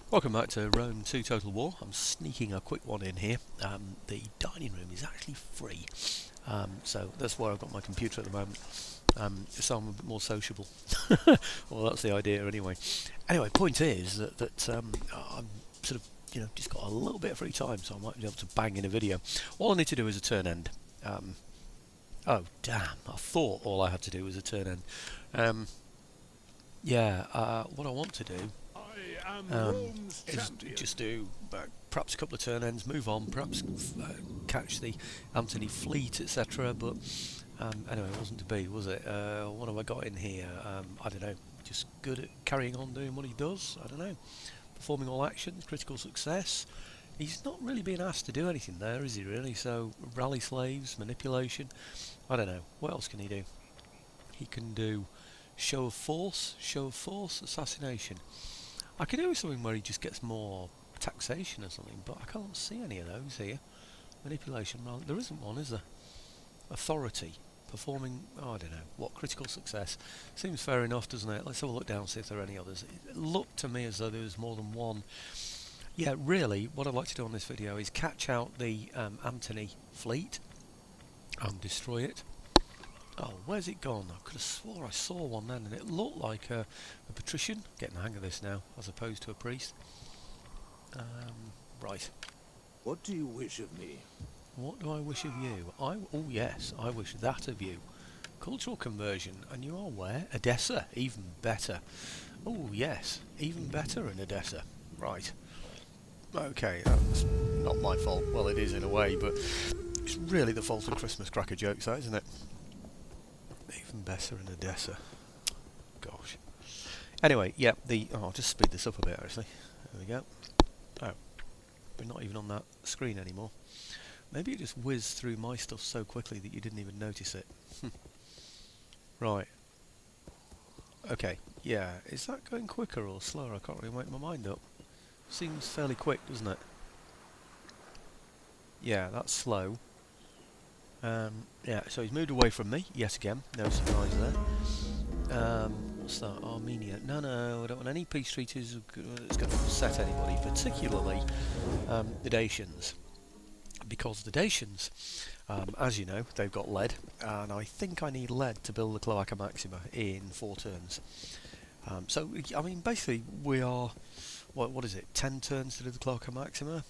Welcome back to Rome 2 Total War. I'm sneaking a quick one in here. The dining room is actually free, so that's where I've got my computer at the moment, so I'm a bit more sociable. Well, that's the idea anyway. Anyway, point is that I'm sort of, just got a little bit of free time, so I might be able to bang in a video. All I need to do is a turn end. Oh, damn, I thought all I had to do was a turn end. What I want to do is just do perhaps a couple of turn ends, move on, perhaps catch the Anthony fleet, etc. But anyway, it wasn't to be, was it? What have I got in here? I don't know. Just good at carrying on doing what he does. I don't know. Performing all actions, critical success. He's not really being asked to do anything there, is he really? So rally slaves, manipulation. I don't know. What else can he do? He can do show of force, assassination. I could do something where he just gets more taxation or something, but I can't see any of those here. Manipulation, well, there isn't one, is there? Authority, performing, oh, I don't know, what, critical success. Seems fair enough, doesn't it? Let's have a look down, see if there are any others. It looked to me as though there was more than one. Yeah, really, what I'd like to do on this video is catch out the Antony fleet and destroy it. Oh, where's it gone? I could have swore I saw one then, and it looked like a patrician. Getting the hang of this now, as opposed to a priest. Right. What do you wish of me? What do I wish of you? Oh yes, I wish that of you. Cultural conversion, and you are where? Edessa, even better. Oh yes, even better in Edessa. Right. Okay, that's not my fault. Well, it is in a way, but it's really the fault of Christmas cracker jokes, that, isn't it? Even better in Edessa. Gosh. Anyway, yeah, I'll just speed this up a bit actually. There we go. Oh, we're not even on that screen anymore. Maybe it just whizzed through my stuff so quickly that you didn't even notice it. Right. Okay, yeah, is that going quicker or slower? I can't really make my mind up. Seems fairly quick, doesn't it? Yeah, that's slow. Yeah, so he's moved away from me, yet again, no surprise there. What's that? Armenia. No, I don't want any peace treaties that's going to upset anybody, particularly the Dacians. Because the Dacians, as you know, they've got lead, and I think I need lead to build the Cloaca Maxima in 4 turns. So, I mean, basically, we are, what is it, 10 turns to do the Cloaca Maxima,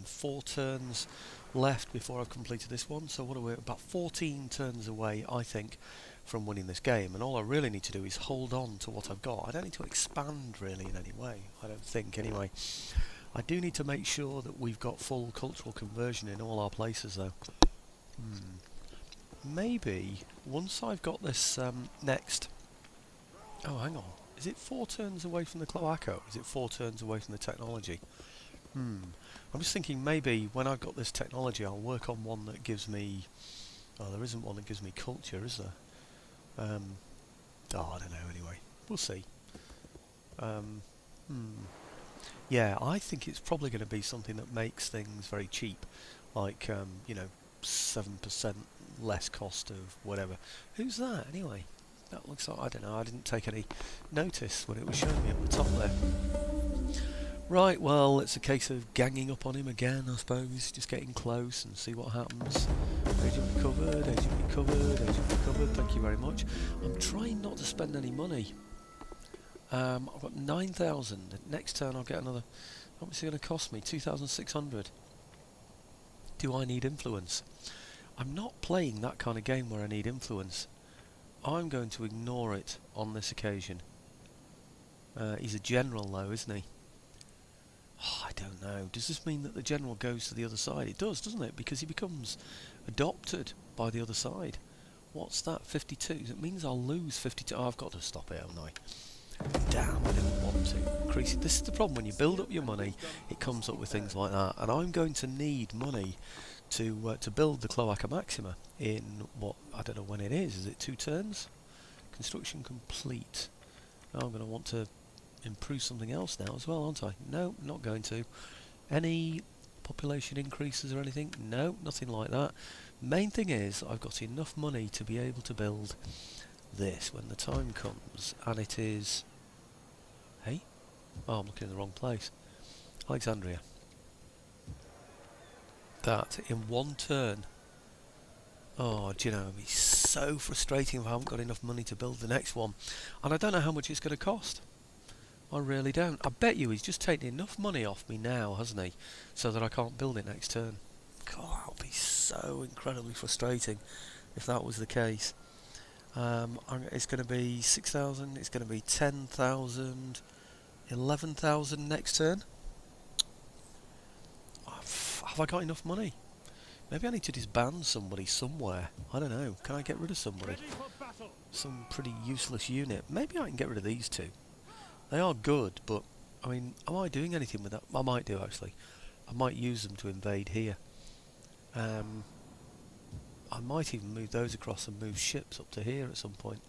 4 turns left before I've completed this one, so what are we, about 14 turns away, I think, from winning this game, and all I really need to do is hold on to what I've got. I don't need to expand, really, in any way, I don't think, anyway. I do need to make sure that we've got full cultural conversion in all our places, though. Maybe, once I've got this next... Oh, hang on. Is it 4 turns away from the Cloaca, or is it 4 turns away from the technology? I'm just thinking maybe when I've got this technology I'll work on one that gives me... Oh, there isn't one that gives me culture, is there? Oh, I don't know, anyway. We'll see. Yeah, I think it's probably going to be something that makes things very cheap. Like, 7% less cost of whatever. Who's that, anyway? That looks like, I don't know, I didn't take any notice when it was showing me up the top there. Right, well, it's a case of ganging up on him again, I suppose. Just getting close and see what happens. Agent recovered, thank you very much. I'm trying not to spend any money. I've got 9,000. Next turn I'll get another... How much is it going to cost me? 2,600. Do I need influence? I'm not playing that kind of game where I need influence. I'm going to ignore it on this occasion. He's a general though, isn't he? Oh, I don't know. Does this mean that the general goes to the other side? It does, doesn't it? Because he becomes adopted by the other side. What's that? 52? It means I'll lose 52. Oh, I've got to stop it, haven't I? Damn, I didn't want to increase it. This is the problem. When you build up your money, it comes up with things like that. And I'm going to need money to build the Cloaca Maxima in what, I don't know when it is. Is it 2 turns? Construction complete. Now I'm going to want to improve something else now as well, aren't I? No, not going to. Any population increases or anything? No, nothing like that. Main thing is I've got enough money to be able to build this when the time comes, and it is... Hey? Oh, I'm looking in the wrong place. Alexandria. That in one turn. Oh, do you know, it'd be so frustrating if I haven't got enough money to build the next one. And I don't know how much it's going to cost. I really don't. I bet you he's just taken enough money off me now, hasn't he? So that I can't build it next turn. God, that would be so incredibly frustrating if that was the case. It's going to be 6,000, it's going to be 10,000, 11,000 next turn. Have I got enough money? Maybe I need to disband somebody somewhere. I don't know. Can I get rid of somebody? Some pretty useless unit. Maybe I can get rid of these two. They are good, but I mean, am I doing anything with that? I might do actually. I might use them to invade here. I might even move those across and move ships up to here at some point.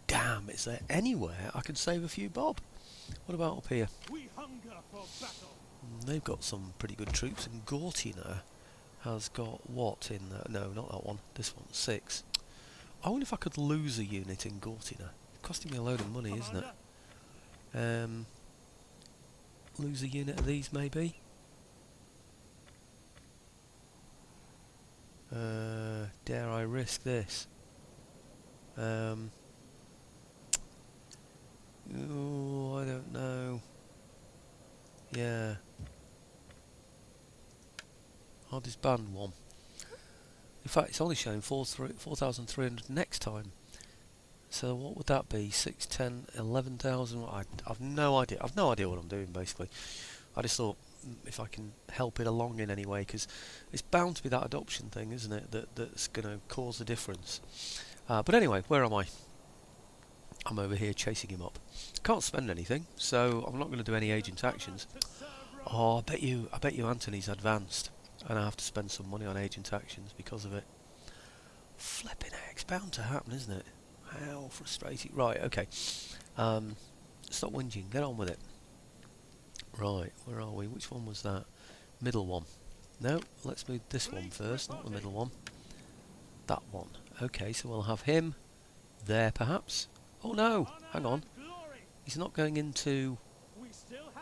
Damn, is there anywhere I can save a few bob? What about up here? We hunger for battle. They've got some pretty good troops, and Gortina has got what in there? No, not that one. This one's 6. I wonder if I could lose a unit in Gortina. It's costing me a load of money, isn't it? Lose a unit of these, maybe? Dare I risk this? Oh, I don't know. Yeah. I'll disband one. In fact, it's only showing 4,300 next time. So what would that be? 6, 10, 11,000? I've no idea. I've no idea what I'm doing, basically. I just thought, if I can help it along in any way, because it's bound to be that adoption thing, isn't it, that's going to cause a difference. But anyway, where am I? I'm over here chasing him up. Can't spend anything, so I'm not going to do any agent actions. Oh, I bet you Anthony's advanced, and I have to spend some money on agent actions because of it. Flipping heck, it's bound to happen, isn't it? How frustrating. Right, okay. Stop whinging, get on with it. Right, where are we? Which one was that? Middle one. No, let's move this one first, not the middle one. That one. Okay, so we'll have him there, perhaps. Oh no, hang on. He's not going into...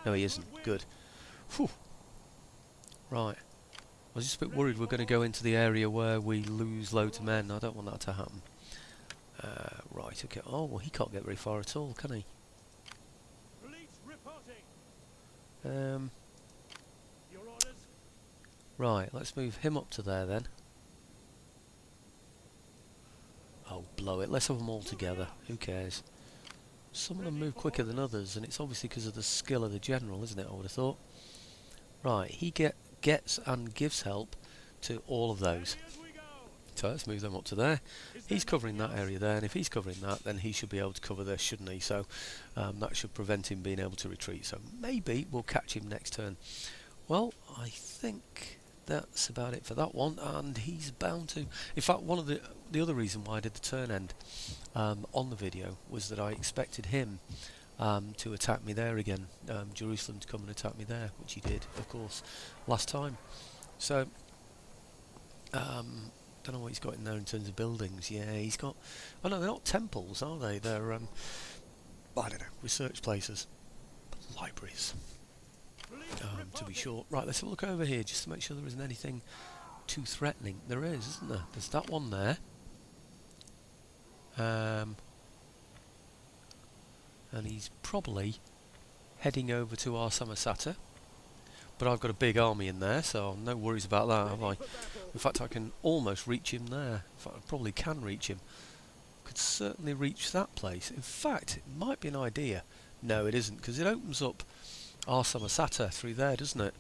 No, he isn't. Good. Whew. Right. I was just a bit worried we're going to go into the area where we lose loads of men. I don't want that to happen. Right, okay. Oh, well, he can't get very far at all, can he? Right, let's move him up to there then. Oh, blow it. Let's have them all together. Who cares? Some of them move quicker than others, and it's obviously because of the skill of the general, isn't it, I would have thought. Right, he gets and gives help to all of those. So let's move them up to there. He's covering that area there, and if he's covering that, then he should be able to cover this, shouldn't he? So that should prevent him being able to retreat. So maybe we'll catch him next turn. Well, I think that's about it for that one, and he's bound to... In fact, one of the other reason why I did the turn end on the video was that I expected him to attack me there again, Jerusalem to come and attack me there, which he did, of course, last time. So, don't know what he's got in there in terms of buildings. Yeah, he's got... Oh no, they're not temples, are they? They're, I don't know, research places. Libraries. To be short. Right, let's have a look over here just to make sure there isn't anything too threatening. There is, isn't there? There's that one there. And he's probably heading over to our Samosata. But I've got a big army in there, so no worries about that, have I? In fact, I can almost reach him there. In fact, I probably can reach him. Could certainly reach that place. In fact, it might be an idea. No, it isn't, because it opens up our Samosata through there, doesn't it?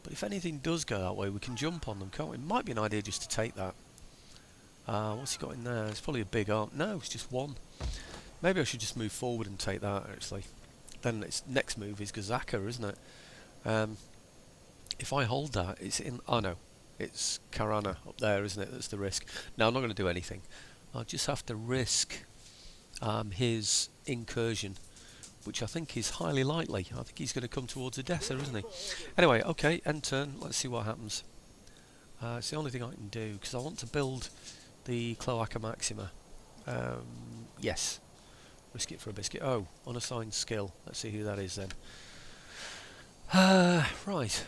But if anything does go that way, we can jump on them, can't we? It might be an idea just to take that. What's he got in there? It's probably a big arm. No, it's just one. Maybe I should just move forward and take that, actually. Then its next move is Gazaka, isn't it? If I hold that, it's in... Oh, no. It's Karana up there, isn't it? That's the risk. No, I'm not going to do anything. I'll just have to risk his incursion, which I think is highly likely. I think he's going to come towards Edessa, isn't he? Anyway, okay, end turn. Let's see what happens. It's the only thing I can do, because I want to build the Cloaca Maxima. Yes. Risk it for a biscuit. Oh, unassigned skill. Let's see who that is then. Right.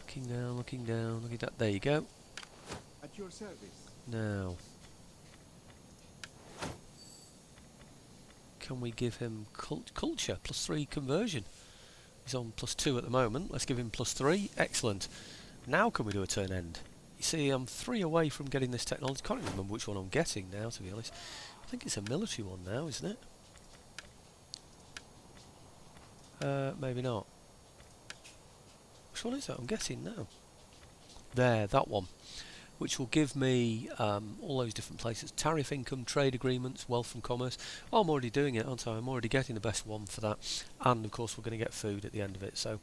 Looking down, looking down, looking down. There you go. At your service. Now, can we give him culture? +3 conversion. He's on +2 at the moment. Let's give him +3. Excellent. Now can we do a turn end? You see, I'm 3 away from getting this technology. Can't even remember which one I'm getting now, to be honest. I think it's a military one now, isn't it? Maybe not. Which one is it I'm getting now? There, that one. Which will give me all those different places. Tariff income, trade agreements, wealth and commerce. Oh, I'm already doing it, aren't I? I'm already getting the best one for that. And, of course, we're going to get food at the end of it. So,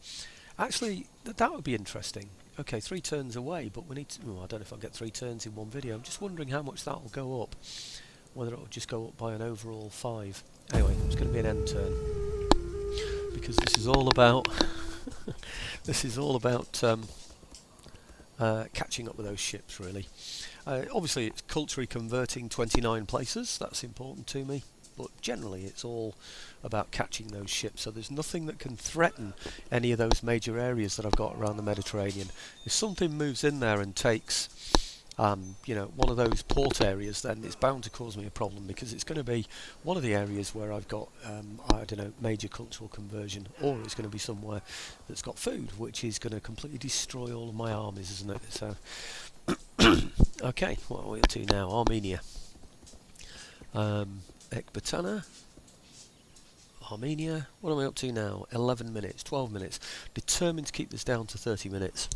actually, that would be interesting. Okay, 3 turns away, but we need to... Oh, I don't know if I'll get 3 turns in one video. I'm just wondering how much that will go up. Whether it will just go up by an overall 5. Anyway, it's going to be an end turn. Because this is all about... this is all about... catching up with those ships, really. Obviously, it's culturally converting 29 places. That's important to me. But generally, it's all about catching those ships. So there's nothing that can threaten any of those major areas that I've got around the Mediterranean. If something moves in there and takes, you know, one of those port areas, then it's bound to cause me a problem, because it's going to be one of the areas where I've got, I don't know, major cultural conversion, or it's going to be somewhere that's got food, which is going to completely destroy all of my armies, isn't it? So, okay, what are we up to now? Armenia. Ecbatana. Armenia. What are we up to now? 11 minutes, 12 minutes. Determined to keep this down to 30 minutes.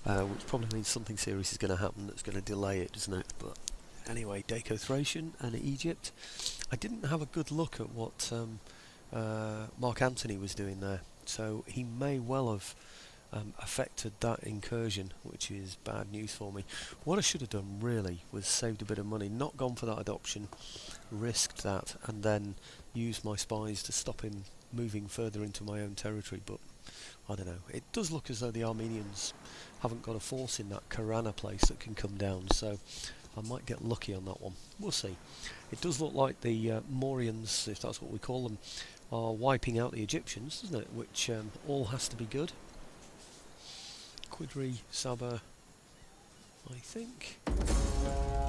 Which probably means something serious is going to happen that's going to delay it, doesn't it? But anyway, Daco-Thracian and Egypt. I didn't have a good look at what Mark Antony was doing there, so he may well have affected that incursion, which is bad news for me. What I should have done really was saved a bit of money, not gone for that adoption, risked that, and then used my spies to stop him moving further into my own territory. But I don't know. It does look as though the Armenians haven't got a force in that Karana place that can come down, so I might get lucky on that one. We'll see. It does look like the Mauryans, if that's what we call them, are wiping out the Egyptians, doesn't it? Which all has to be good. Quidri, Saba, I think.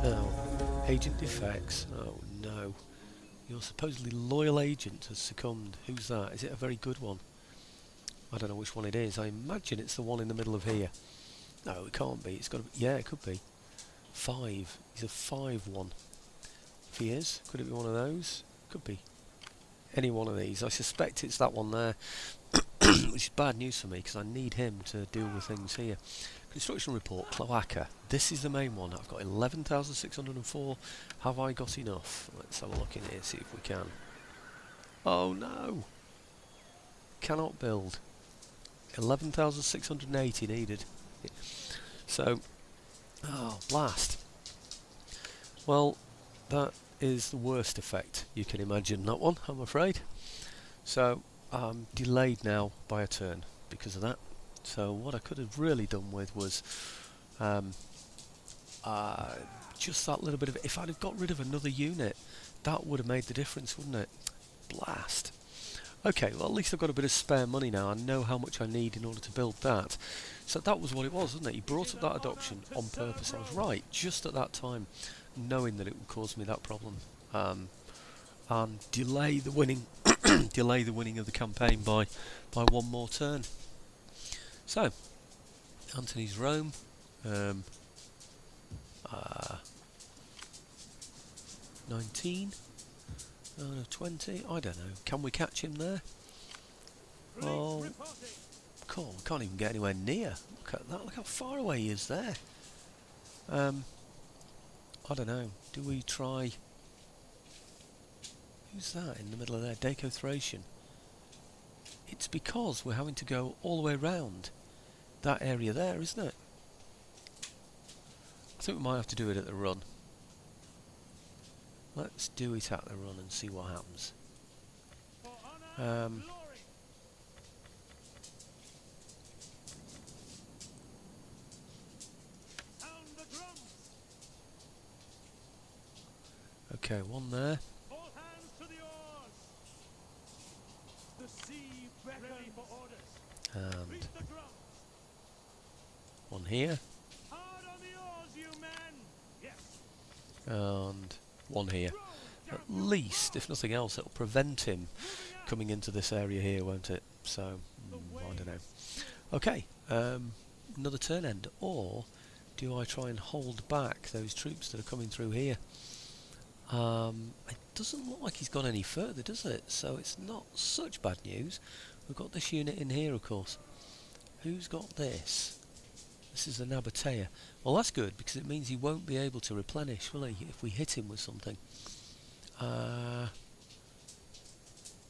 Now, agent defects. Oh no. Your supposedly loyal agent has succumbed. Who's that? Is it a very good one? I don't know which one it is. I imagine it's the one in the middle of here. No, it can't be. It's got to be. Yeah, it could be. 5. He's a 5-1. If he is, could it be one of those? Could be. Any one of these. I suspect it's that one there. Which is bad news for me, because I need him to deal with things here. Construction report, Cloaca. This is the main one. I've got 11,604. Have I got enough? Let's have a look in here, see if we can. Oh no! Cannot build. 11,680 needed. So, oh, blast. Well, that is the worst effect you can imagine, that one, I'm afraid. So, I'm delayed now by a turn because of that. So what I could have really done with was just that little bit of... If I'd have got rid of another unit, that would have made the difference, wouldn't it? Blast. Okay, well at least I've got a bit of spare money now. I know how much I need in order to build that. So that was what it was, wasn't it? He brought up that adoption on purpose. I was right, just at that time, knowing that it would cause me that problem. And delay the winning delay the winning of the campaign by one more turn. So, Antony's Rome, 19, oh no, 20, I don't know, can we catch him there? Oh, cool, we can't even get anywhere near, look at that, look how far away he is there. I don't know, do we try... Who's that in the middle of there? Daco-Thracian. It's because we're having to go all the way round that area there, isn't it? I think we might have to do it at the run. Let's do it at the run and see what happens. Okay, one there. All hands to the oars. sea beckons. Ready for orders. And Beat the drum. one here. Hard on the oars, you men. Yes. And one here. Row At down. least, if nothing else, it'll prevent him Moving out. coming into this area here, won't it? So, I don't know. Okay, another turn end. Or do I try and hold back those troops that are coming through here? It doesn't look like he's gone any further, does it? So it's not such bad news. We've got this unit in here, of course. Who's got this? This is the Nabatea. Well, that's good, because it means he won't be able to replenish, will he, if we hit him with something.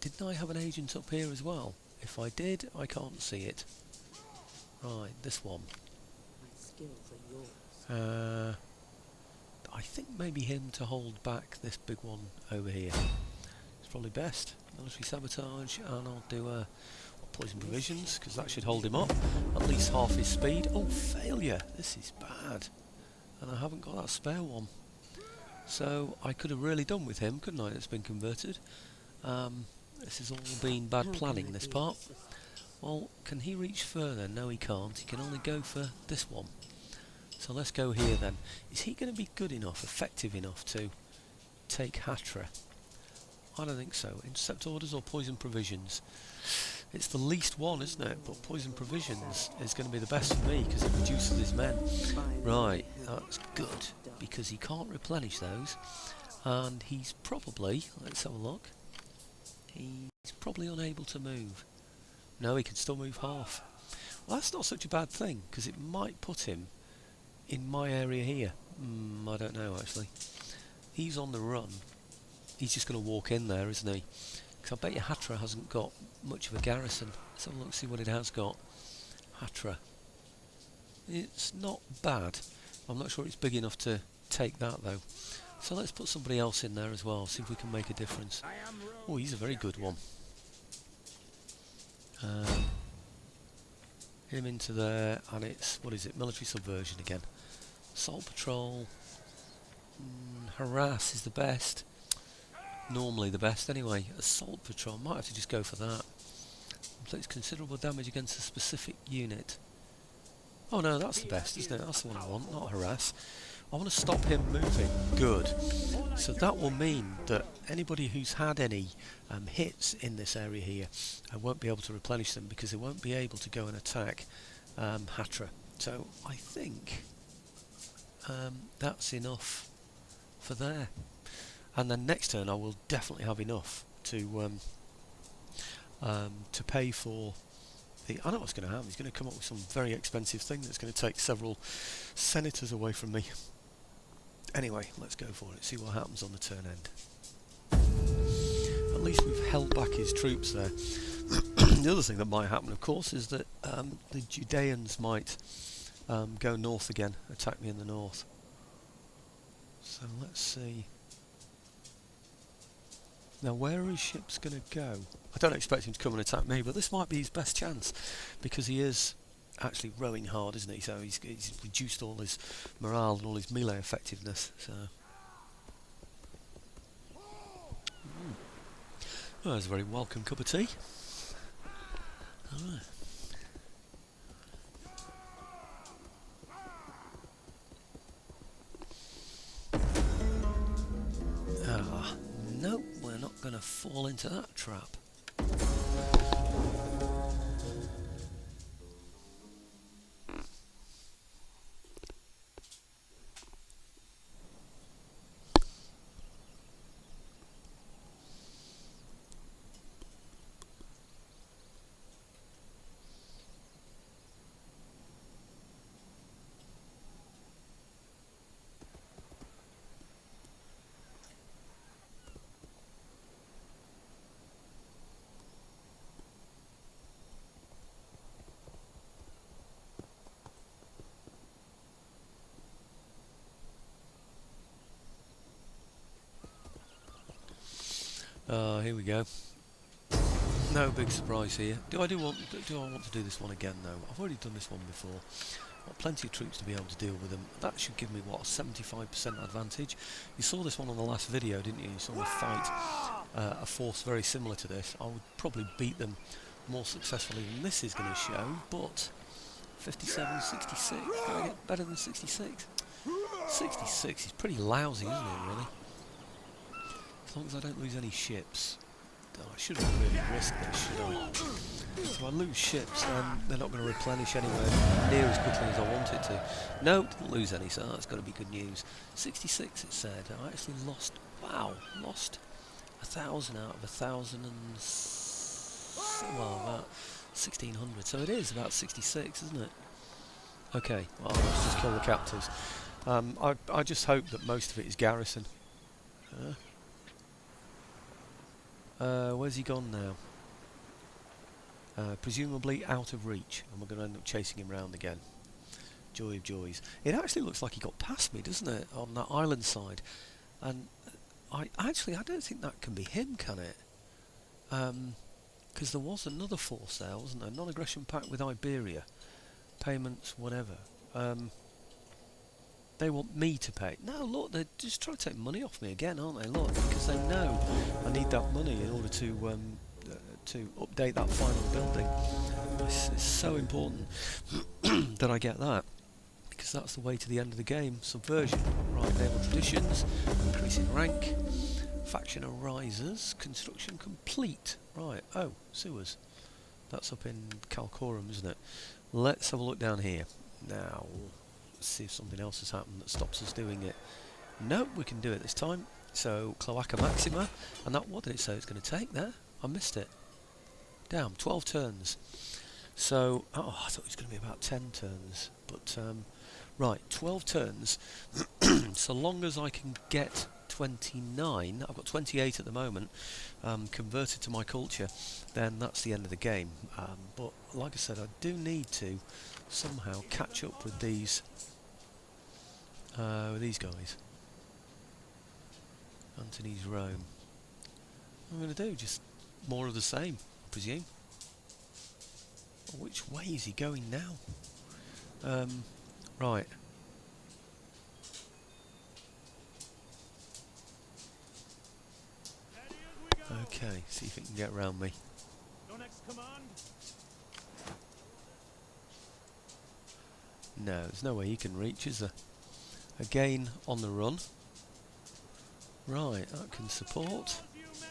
Didn't I have an agent up here as well? If I did, I can't see it. Right, this one. My skills are yours. I think maybe him to hold back this big one over here. It's probably best. Military sabotage, and I'll do poison provisions, because that should hold him up. At least half his speed. Oh, failure! This is bad. And I haven't got that spare one. So I could have really done with him, couldn't I? It's been converted. This has all been bad How planning, can I this be part. assisted? Well, can he reach further? No, he can't. He can only go for this one. So let's go here then. Is he going to be good enough, effective enough to take Hatra? I don't think so. Intercept orders or poison provisions? It's the least one, isn't it? But poison provisions is going to be the best for me because it reduces his men. Right, that's good because he can't replenish those. And he's probably, let's have a look, he's probably unable to move. No, he can still move half. Well, that's not such a bad thing because it might put him in my area here. I don't know actually. He's on the run. He's just going to walk in there, isn't he? Because I bet you Hatra hasn't got much of a garrison. Let's have a look, see what it has got. Hatra. It's not bad. I'm not sure it's big enough to take that though. So let's put somebody else in there as well, see if we can make a difference. Oh, he's a very good one. Him into there, and it's, what is it, military subversion again. Assault patrol. Harass is the best. Normally the best anyway. Assault patrol, might have to just go for that. Inflicts considerable damage against a specific unit. Oh no, that's the best, isn't it? That's the one I want, not harass. I want to stop him moving. Good. So that will mean that anybody who's had any hits in this area here won't be able to replenish them because they won't be able to go and attack Hatra. So I think that's enough for there. And then next turn I will definitely have enough to pay for the... I know what's going to happen. He's going to come up with some very expensive thing that's going to take several senators away from me. Anyway, let's go for it, see what happens on the turn end. At least we've held back his troops there. The other thing that might happen, of course, is that the Judeans might go north again, attack me in the north. So let's see. Now where are his ships going to go? I don't expect him to come and attack me, but this might be his best chance because he is actually rowing hard, isn't he? So he's reduced all his morale and all his melee effectiveness. So well, that's a very welcome cup of tea. Alright. Nope, we're not going to fall into that trap. Here we go. No big surprise here. Do I want to do this one again though? I've already done this one before. Got plenty of troops to be able to deal with them. That should give me what, a 75% advantage. You saw this one on the last video, didn't you? You saw me fight a force very similar to this, I would probably beat them more successfully than this is going to show, but 57, 66, can I get better than 66? 66 is pretty lousy, isn't it, really? As long as I don't lose any ships. Oh, I shouldn't really risk this, should I? So I lose ships, then they're not going to replenish anywhere near as quickly as I want it to. No, didn't lose any, so that's got to be good news. 66 it said. I actually lost, wow, lost 1,000 out of 1,000 and, well, about 1,600. So it is about 66, isn't it? Okay, well, let's just kill the captives. I just hope that most of it is garrison. Where's he gone now? Presumably out of reach, and we're going to end up chasing him round again. Joy of joys. It actually looks like he got past me, doesn't it, on that island side? And I don't think that can be him, can it? Because there was another force there, wasn't there? Non-aggression pact with Iberia. Payments, whatever. They want me to pay. No, look, they're just trying to take money off me again, aren't they? Look, because they know I need that money in order to update that final building. It's so important that I get that, because that's the way to the end of the game. Subversion. Right, naval traditions, increasing rank, faction arises, construction complete. Right, oh, sewers. That's up in Calcorum, isn't it? Let's have a look down here. Now, let's see if something else has happened that stops us doing it. No, we can do it this time. So, Cloaca Maxima, and that, what did it say it's going to take there? I missed it. Damn, 12 turns. So, oh, I thought it was going to be about 10 turns. But, right, 12 turns. So long as I can get 29, I've got 28 at the moment, converted to my culture, then that's the end of the game. But, like I said, I do need to somehow catch up with these guys. Antony's Rome. What am I going to do? Just more of the same, I presume. Which way is he going now? Right. Okay, see if he can get around me. Your next command? No, there's no way he can reach, is there? Again, on the run. Right, that can support. You men!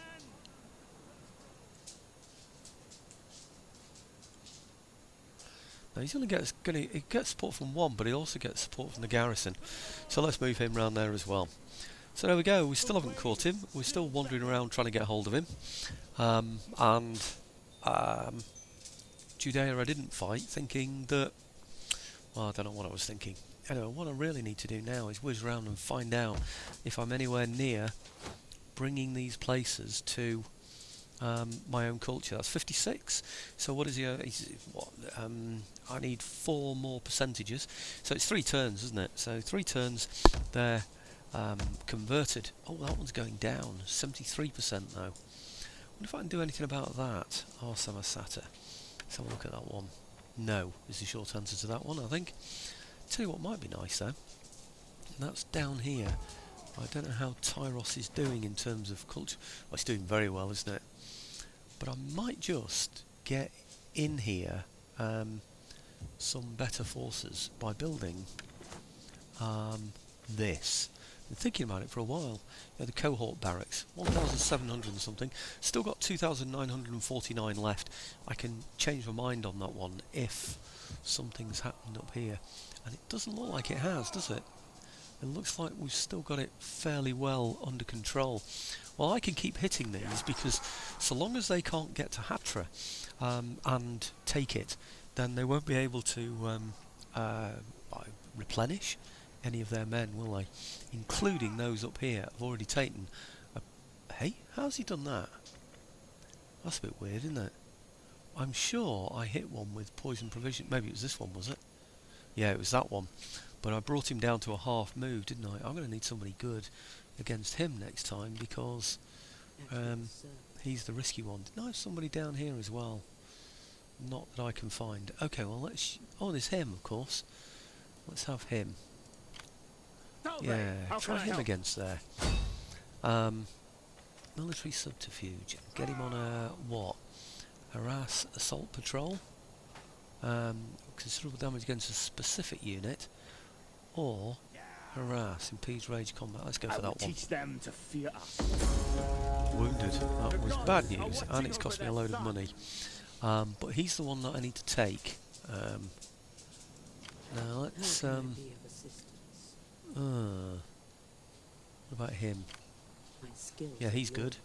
Now he's only he gets support from one, but he also gets support from the garrison. So let's move him round there as well. So there we go, we still haven't caught him. We're still wandering around trying to get hold of him. Judea I didn't fight, thinking that... Well, I don't know what I was thinking. Anyway, what I really need to do now is whiz round and find out if I'm anywhere near bringing these places to my own culture. That's 56. So what is he? I need 4 more percentages. So it's 3 turns, isn't it? So 3 turns, they're converted. Oh, that one's going down. 73% though. I wonder if I can do anything about that. Oh, Samasata. Let's have a look at that one. No is the short answer to that one, I think. Tell you what might be nice though. And that's down here. I don't know how Tyros is doing in terms of culture. Well, it's doing very well, isn't it? But I might just get in here some better forces by building this. Been thinking about it for a while. The cohort barracks, 1,700 and something. Still got 2,949 left. I can change my mind on that one if something's happened up here. And it doesn't look like it has, does it? It looks like we've still got it fairly well under control. Well, I can keep hitting these because so long as they can't get to Hatra and take it, then they won't be able to replenish any of their men, will they? Including those up here. I've already taken... Hey, how's he done that? That's a bit weird, isn't it? I'm sure I hit one with poison provision. Maybe it was this one, was it? Yeah, it was that one. But I brought him down to a half move, didn't I? I'm going to need somebody good against him next time because he's the risky one. Didn't I have somebody down here as well? Not that I can find. Okay, well let's... Oh, there's him, of course. Let's have him. Yeah, try him against there. Military subterfuge. Get him on a what? Harass assault patrol. Considerable damage against a specific unit. Or harass, impedes rage combat. Let's go for that one. Teach them to fear us. Wounded. That was bad news, and it's cost me a load of money. But he's the one that I need to take. Now let's. How can I be of assistance? What about him? My skills Yeah, are he's good.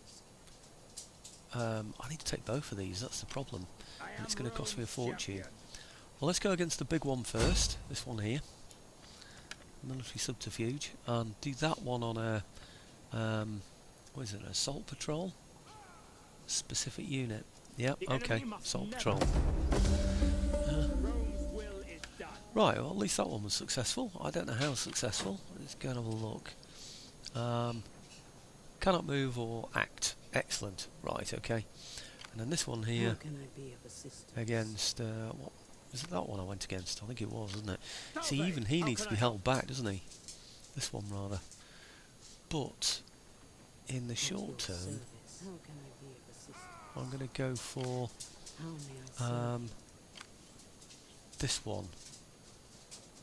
yours. I need to take both of these. That's the problem, I and it's am going to cost me a Rome's fortune. champion. Well, let's go against the big one first. This one here, military subterfuge, and do that one on a. What is it? An assault patrol. Specific unit. Yep. The Okay. enemy must Assault never- patrol. Rome's will is done. Right, well, at least that one was successful. I don't know how successful. Let's go and have a look. Cannot move or act. Excellent. Right, okay. And then this one How here can I be of assistance? against... what was it, that one I went against? I think it was, wasn't it? See, Salve, even he how needs to can be I held back, doesn't he? This one, rather. But, in the At short your term, service. How can I be of assistance? I'm going to go for How may I serve? this one.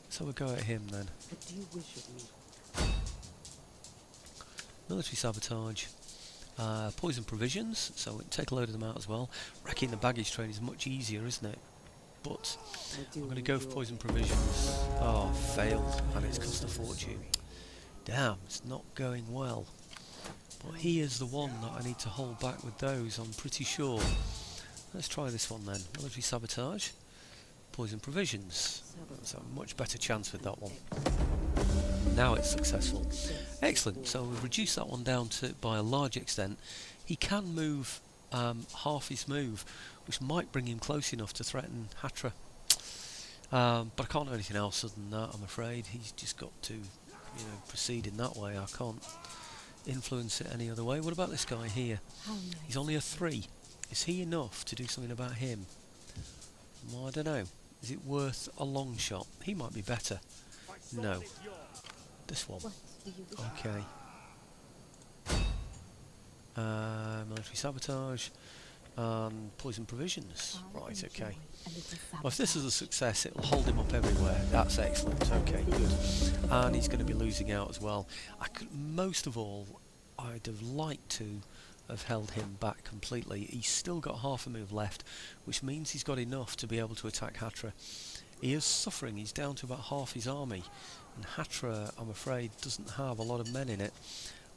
So we'll go at him then. What do you wish of me? Military sabotage, poison provisions, so we can take a load of them out as well. Wrecking the baggage train is much easier, isn't it? But I do I'm going to go for enjoy poison it. provisions. Oh, failed, and it's cost a fortune. Damn, it's not going well. But he is the one that I need to hold back with those, I'm pretty sure. Let's try this one then. Military sabotage, poison provisions. That's a much better chance with that one. Now it's successful. Excellent. So we've reduced that one down to by a large extent. He can move half his move, which might bring him close enough to threaten Hatra. But I can't do anything else other than that, I'm afraid. He's just got to, proceed in that way. I can't influence it any other way. What about this guy here? How may He's only a 3. Is he enough to do something about him? Well, I don't know. Is it worth a long shot? He might be better. My sword No. is yours. This one. What do you wish? Okay. Military sabotage and poison provisions. Right, okay. Well, if this is a success, it'll hold him up everywhere. That's excellent. Okay, good. And he's going to be losing out as well. Most of all, I'd have liked to have held him back completely. He's still got half a move left, which means he's got enough to be able to attack Hatra. He is suffering. He's down to about half his army. And Hatra, I'm afraid, doesn't have a lot of men in it.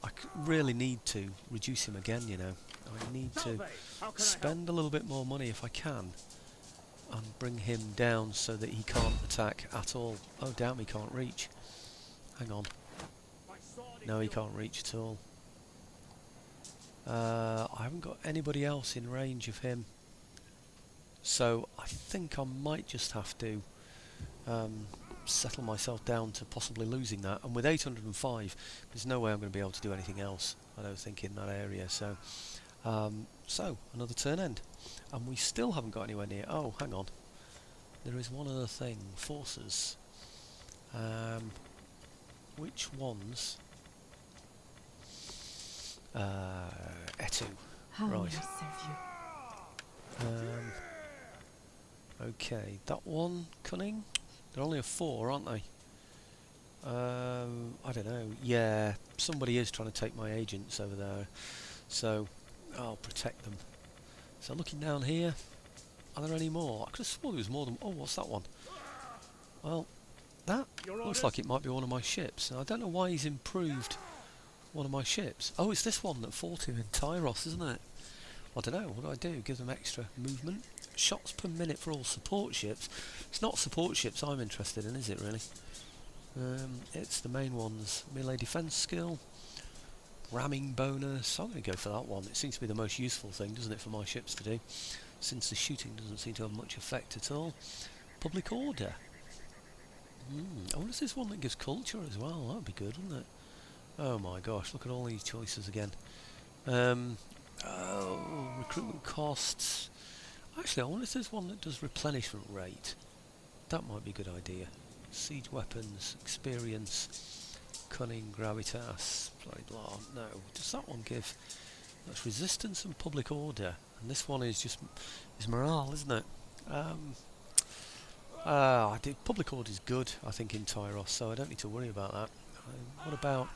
I really need to reduce him again, I need to Salve, how can I spend a little bit more money if I can and bring him down so that he can't attack at all. Oh damn, he can't reach. Hang on. help? My sword is No, he yours. can't reach at all. I haven't got anybody else in range of him. So I think I might just have to settle myself down to possibly losing that. And with 805, there's no way I'm going to be able to do anything else, I don't think, in that area. So, another turn end. And we still haven't got anywhere near... Oh, hang on. There is one other thing. Forces. Which ones? Etu. How Right. may I serve you? Okay, that one, cunning. They're only a 4, aren't they? I don't know. Yeah, somebody is trying to take my agents over there, so I'll protect them. So looking down here, are there any more? I could have sworn there was more than... Oh, what's that one? Well, that Your looks orders? like it might be one of my ships. Now, I don't know why he's improved one of my ships. Oh, it's this one that fought him in Tyros, isn't it? I don't know. What do I do? Give them extra movement? Shots per minute for all support ships. It's not support ships I'm interested in, is it, really? It's the main ones. Melee defense skill, ramming bonus. I'm going to go for that one. It seems to be the most useful thing, doesn't it, for my ships to do, since the shooting doesn't seem to have much effect at all. Public order. I wonder if there's one that gives culture as well. That would be good, wouldn't it? Oh my gosh, look at all these choices again. Oh, recruitment costs. Actually, I wonder if there's one that does replenishment rate. That might be a good idea. Siege weapons, experience, cunning, gravitas, blah blah. No, does that one give That's resistance and public order, and this one is just is morale, isn't it? I do public order is good, I think, in Tyros, so I don't need to worry about that. What about?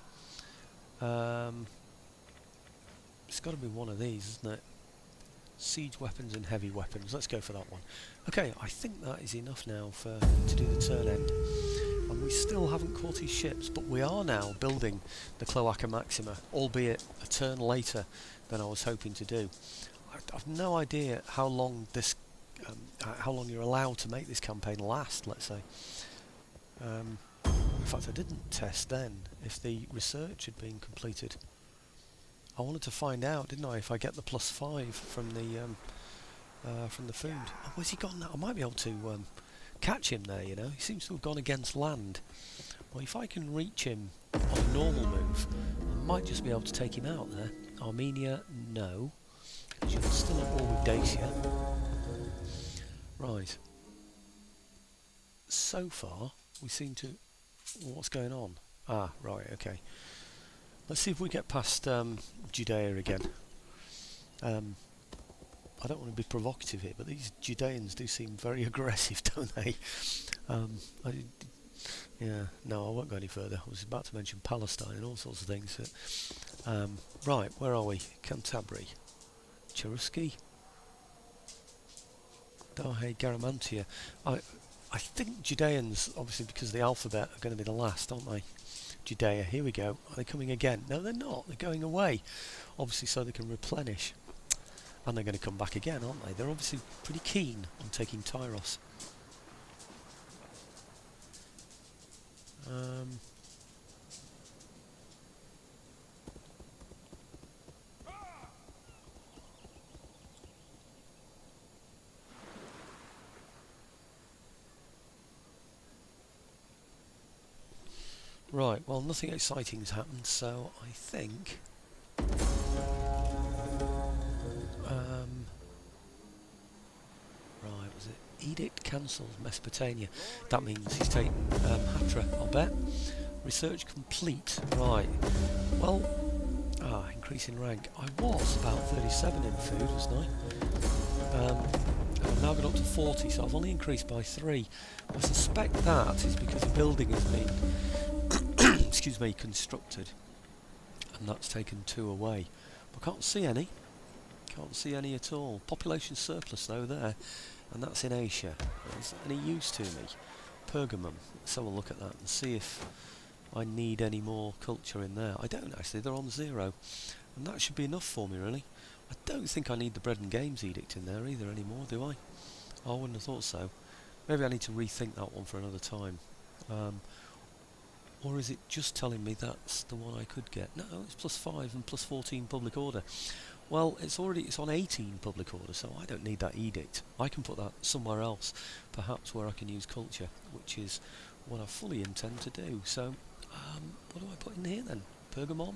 It's got to be one of these, isn't it? Siege weapons and heavy weapons. Let's go for that one. Okay, I think that is enough now for to do the turn end. And we still haven't caught his ships, but we are now building the Cloaca Maxima, albeit a turn later than I was hoping to do. I've no idea how long this, how long you're allowed to make this campaign last. Let's say. In fact, I didn't test then if the research had been completed. I wanted to find out, didn't I, if I get the +5 from the food. Oh, where's he gone now? I might be able to catch him there, you know. He seems to have gone against land. Well, if I can reach him on a normal move, I might just be able to take him out there. Armenia, no. Because you're still at war with Dacia. Right. So far, we seem to... What's going on? Ah, right, okay. Let's see if we get past Judea again. I don't want to be provocative here, but these Judeans do seem very aggressive, don't they? Yeah, no, I won't go any further. I was about to mention Palestine and all sorts of things. Right, where are we? Cantabria. Cherusci. Dahe, Garamantia. I think Judeans, obviously because of the alphabet, are going to be the last, aren't they? Judea, here we go. Are they coming again? No, they're not. They're going away. Obviously so they can replenish. And they're going to come back again, aren't they? They're obviously pretty keen on taking Tyros. Right, well, nothing exciting has happened, so I think... right, was it Edict cancelled Mesopotamia? That means he's taken Hatra, I'll bet. Research complete. Right, well... increase in rank. I was about 37 in food, wasn't I? I've now got up to 40, so I've only increased by 3. I suspect that is because the building has been... excuse me, constructed, and that's taken 2 away. But I can't see any. Can't see any at all. Population surplus though there, and that's in Asia. Is that any use to me? Pergamum. Let's have a look at that and see if I need any more culture in there. I don't actually. They're on 0, and that should be enough for me really. I don't think I need the bread and games edict in there either anymore, do I? I wouldn't have thought so. Maybe I need to rethink that one for another time. Or is it just telling me that's the one I could get? No, it's +5 and +14 public order. Well, it's on 18 public order, so I don't need that edict. I can put that somewhere else, perhaps where I can use culture, which is what I fully intend to do. So, what do I put in here then? Pergamon,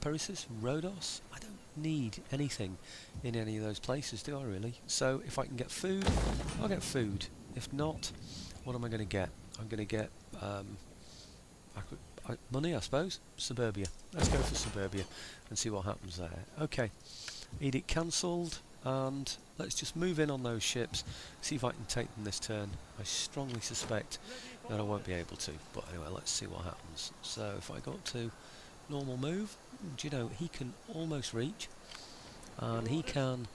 Perisis, Rhodos. I don't need anything in any of those places, do I really? So, if I can get food, I'll get food. If not, what am I going to get? I'm going to get money, I suppose. Suburbia. Let's go for Suburbia and see what happens there. Okay, edict cancelled, and let's just move in on those ships, see if I can take them this turn. I strongly suspect that I won't be able to, but anyway, let's see what happens. So if I go up to normal move, do you know, he can almost reach, and he can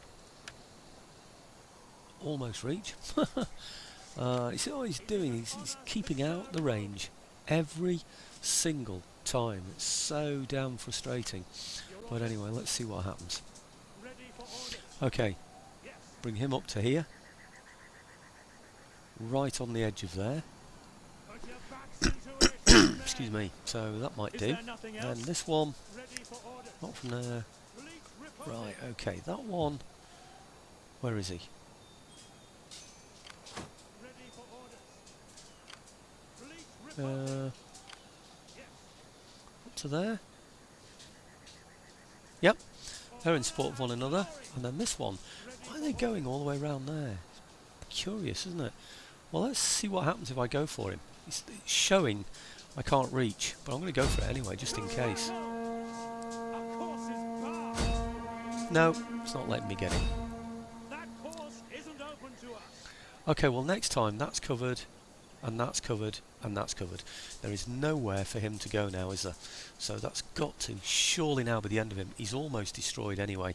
almost reach. You see what he's doing? He's keeping out the range every single time. It's so damn frustrating. But anyway, let's see what happens. Okay, bring him up to here. Right on the edge of there. Excuse me. So that might do. And this one, not from there. Right, okay, that one, where is he? Up to there. Yep, they're in support of one another. And then this one, why are they going all the way around there? Curious, isn't it? Well, let's see what happens if I go for him. It's showing I can't reach, but I'm going to go for it anyway, just in case. No, it's not letting me get in. That course isn't open to us. Okay, well next time that's covered, and that's covered, and that's covered. There is nowhere for him to go now, is there? So that's got to surely now be the end of him. He's almost destroyed anyway.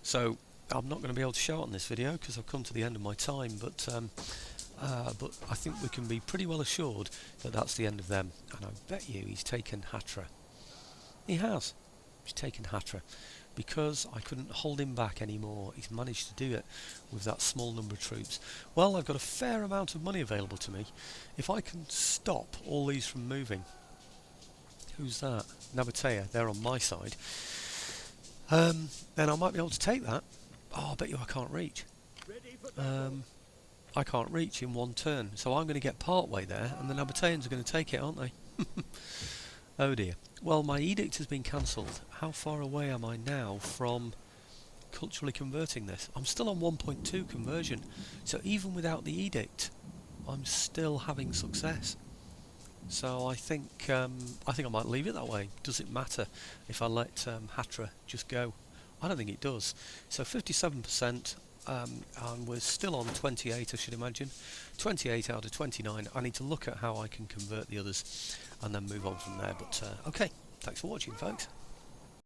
So I'm not going to be able to show it on this video because I've come to the end of my time, but I think we can be pretty well assured that that's the end of them. And I bet you he's taken Hatra. He has. He's taken Hatra. Because I couldn't hold him back anymore, he's managed to do it with that small number of troops. Well, I've got a fair amount of money available to me. If I can stop all these from moving... Who's that? Nabatea, they're on my side. Then I might be able to take that. Oh, I bet you I can't reach. Ready for battle. I can't reach in one turn, so I'm going to get part way there, and the Nabateans are going to take it, aren't they? Oh dear. Well, my edict has been cancelled. How far away am I now from culturally converting this? I'm still on 1.2 conversion, so even without the edict, I'm still having success. So I think I might leave it that way. Does it matter if I let Hatra just go? I don't think it does. So 57%, and we're still on 28, I should imagine. 28 out of 29. I need to look at how I can convert the others and then move on from there. But okay, thanks for watching, folks.